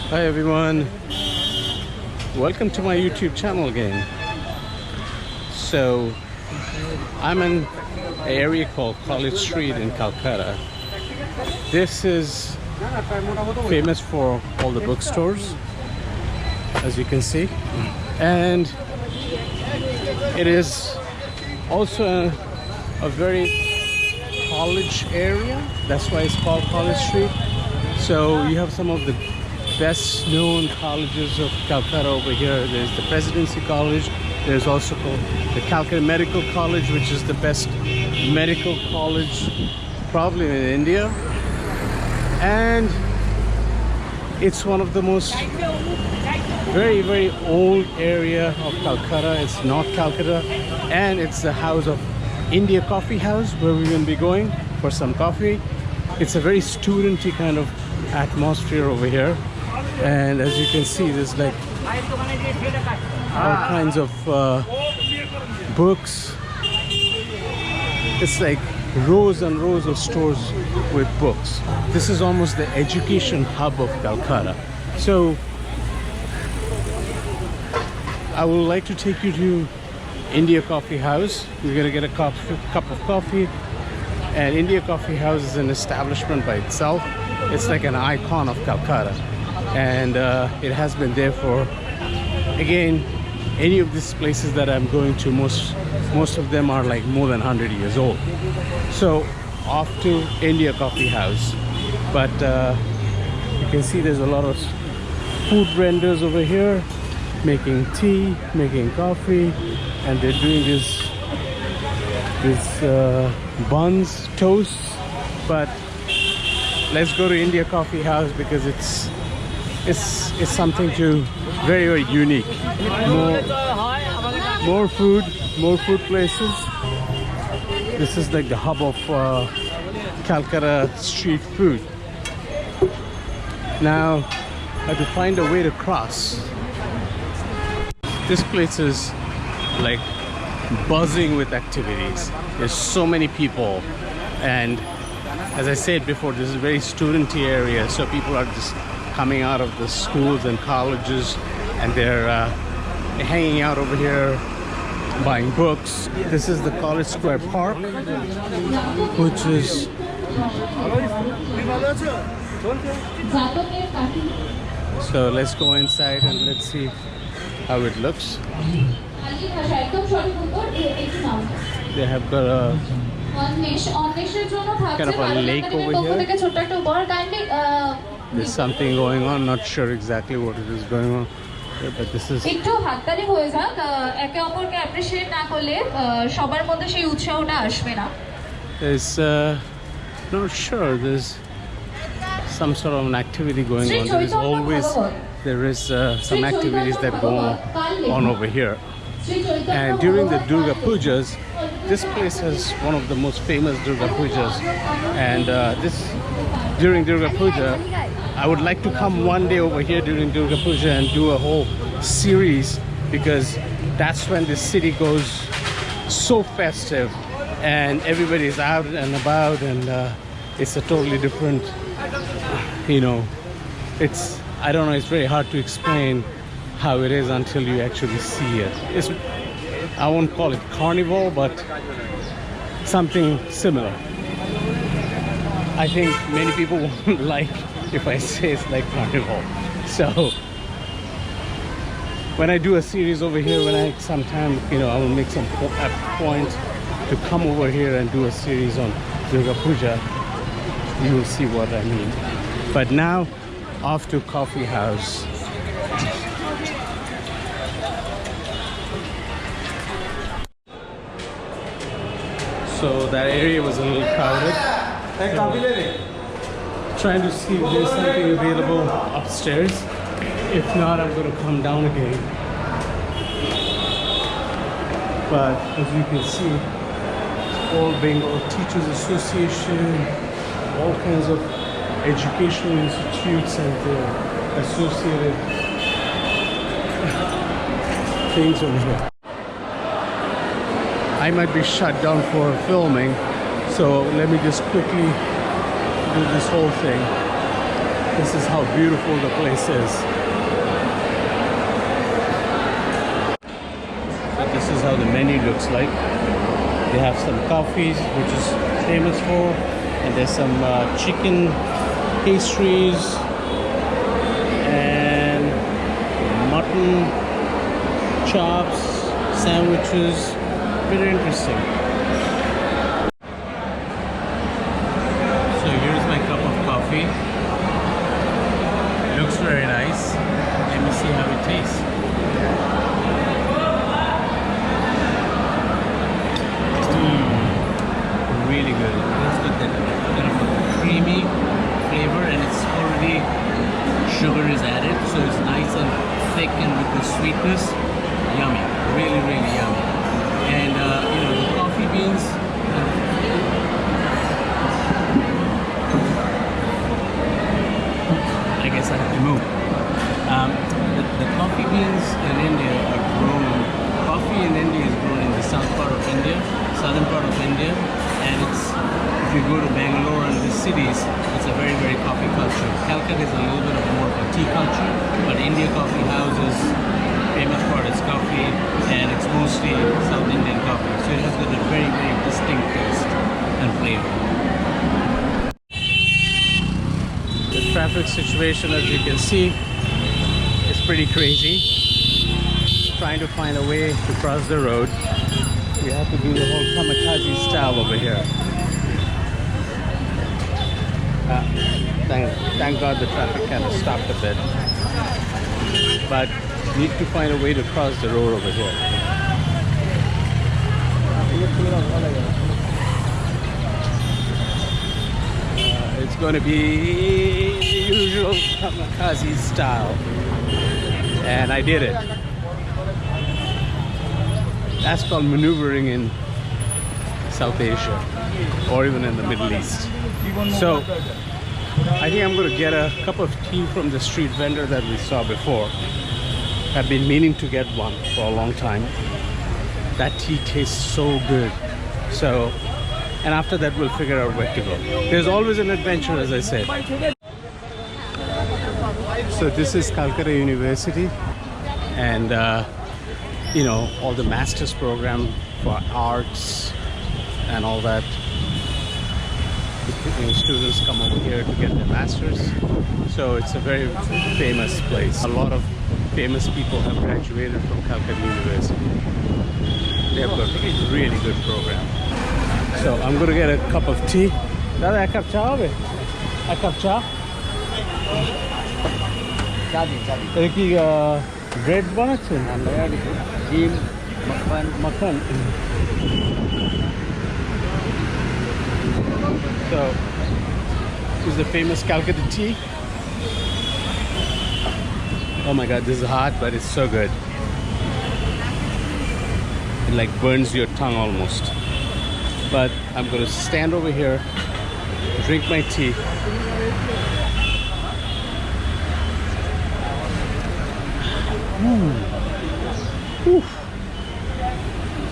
Hi everyone, welcome to my YouTube channel again. So I'm in an area called College Street in Calcutta. This is famous for all the bookstores, as you can see, and it is also a very college area. That's why it's called College Street. So you have some of the best known colleges of Calcutta over here. There's the Presidency College. There's also the Calcutta Medical College, which is the best medical college probably in India. And it's one of the most very old area of Calcutta. It's North Calcutta, and it's the house of India Coffee House, where we're going to be going for some coffee. It's a very studenty kind of atmosphere over here. And as you can see, there's like all kinds of books. It's like rows and rows of stores with books. This is almost the education hub of Calcutta. So I would like to take you to India Coffee House. We're gonna get a cup of coffee. And India Coffee House is an establishment by itself. It's like an icon of Calcutta. And it has been there for, again, any of these places that I'm going to, most of them are like more than 100 years old. So off to India Coffee House. But you can see there's a lot of food vendors over here making tea, making coffee, and they're doing this buns, toasts. But let's go to India Coffee House because it's something very unique. More food places. This is like the hub of Calcutta street food. Now I have to find a way to cross. This place is like buzzing with activities. There's so many people, and as I said before, this is a very studenty area, so people are just coming out of the schools and colleges, and they're hanging out over here buying books. This is the College Square Park, which is so let's go inside and let's see how it looks. They have got a kind of a lake over here. There's something going on, not sure exactly what it is going on here, but this is there's not sure, there's some sort of an activity going on. There is some activities that go on over here. And during the Durga Pujas, this place has one of the most famous Durga Pujas. And during Durga Puja, I would like to come one day over here during Durga Puja and do a whole series, because that's when the city goes so festive and everybody's out and about, and it's a totally different, it's, I don't know, it's very hard to explain how it is until you actually see it. I won't call it carnival, but something similar. I think many people won't like if I say it's like carnival. So when I do a series over here, when I sometime, I will make some point to come over here and do a series on Durga Puja. You will see what I mean. But now off to Coffee House. So that area was a little crowded. Trying to see if there's something available upstairs. If not, I'm going to come down again. But as you can see, all Bengal Teachers Association, all kinds of educational institutes and associated things over here. I might be shut down for filming, so let me just quickly do this whole thing. This is how beautiful the place is. So this is how the menu looks like. They have some coffees, which is famous for, and there's some chicken pastries and mutton chops, sandwiches. Very interesting. So here's my cup of coffee. It looks very nice. Let me see how it tastes. Really good. It's got that kind of a creamy flavor, and it's already sugar is added, so it's nice and thick, and with the sweetness, yummy. Really, really yummy. And you know, the coffee beans. I guess I have to move. The coffee beans in India are grown. Coffee in India is grown in the south part of India, southern part of India, and it's, if you go to Bangalore and the cities, it's a very, very coffee culture. Calcutta is a little bit of more of a tea culture, but India coffee houses, famous for its coffee, and it's mostly South Indian coffee. So it has got a very, very distinct taste and flavor. The traffic situation, as you can see, is pretty crazy. Trying to find a way to cross the road. We have to do the whole kamikaze style over here. Thank God the traffic kind of stopped a bit. But need to find a way to cross the road over here. It's going to be usual kamikaze style. And I did it. That's called maneuvering in South Asia or even in the Middle East. So I think I'm going to get a cup of tea from the street vendor that we saw before. I've been meaning to get one for a long time. That tea tastes so good. So, and after that we'll figure out where to go. There's always an adventure, as I said. So this is Calcutta University, and you know, all the master's program for arts and all that. The students come over here to get their masters. So it's a very famous place. A lot of famous people have graduated from Calcutta University. They have got a really good program. So I'm going to get a cup of tea. Dada, a cup cha hobe? A cup cha? Bread বানাচ্ছেন? ডিম, মাখন. So, this is the famous Calcutta tea. Oh my God, this is hot, but it's so good. It like burns your tongue almost. But I'm going to stand over here, drink my tea.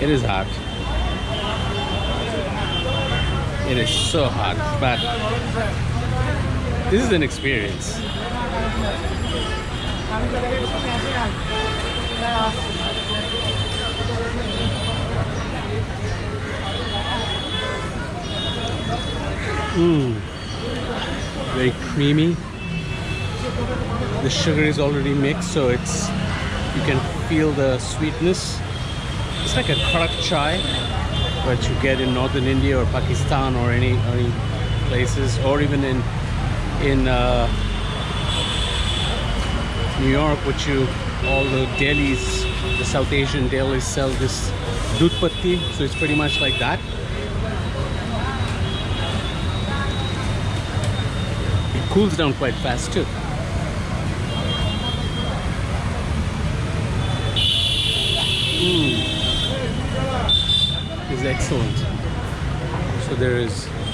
It is hot. It is so hot, but this is an experience. Very creamy. The sugar is already mixed, so it's, you can feel the sweetness. It's like a karak chai, what you get in northern India or Pakistan or any places, or even in New York, which all the delis, the South Asian delis sell this doodh patti, so it's pretty much like that. It cools down quite fast too. Is excellent. So there is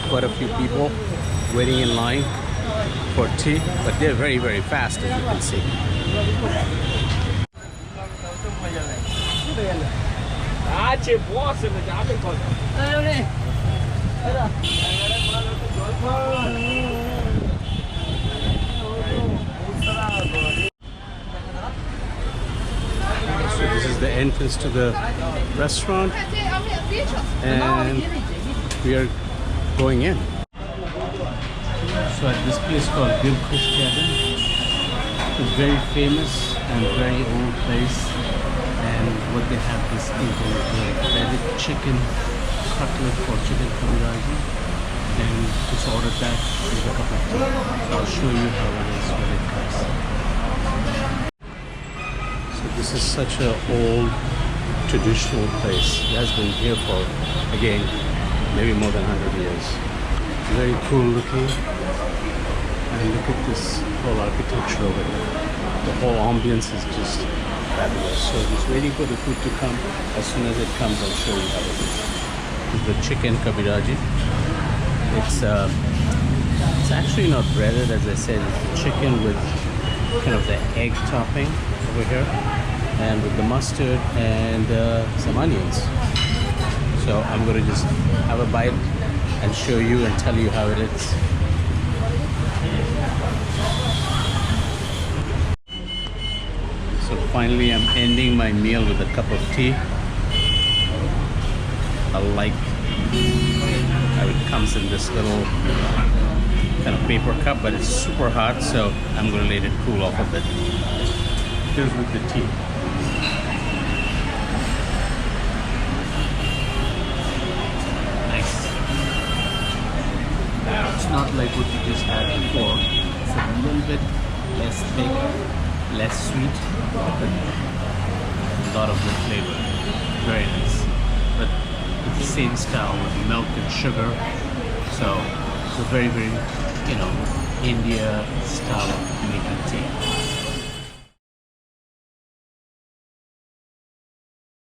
quite a few people waiting in line for tea, but they're very, very fast, as you can see. entrance to the restaurant, and we are going in. So at this place called Dilkhusha Cabin, it's very famous and very old place, and what they have is the breaded chicken cutlet for chicken kobiraji, and just ordered that with a cup of tea. So I'll show you how it is when it comes. So this is such an old traditional place. It has been here for, again, maybe more than 100 years. Very cool looking. And look at this whole architecture over here. The whole ambience is just fabulous. So just waiting for the food to come. As soon as it comes, I'll show you how it is. This is the chicken kobiraji. It's actually not breaded, as I said. It's chicken with kind of the egg topping over here, and with the mustard and some onions. So I'm going to just have a bite and show you and tell you how it is. So finally I'm ending my meal with a cup of tea. I like how it comes in this little kind of paper cup, but it's super hot, so I'm going to let it cool off a bit. Here's with the tea. Nice. It's not like what you just had before. It's a little bit less thick, less sweet, but a lot of good flavor. Very nice. But it's the same style with milk and sugar. So it's a very, very, India style of making tea.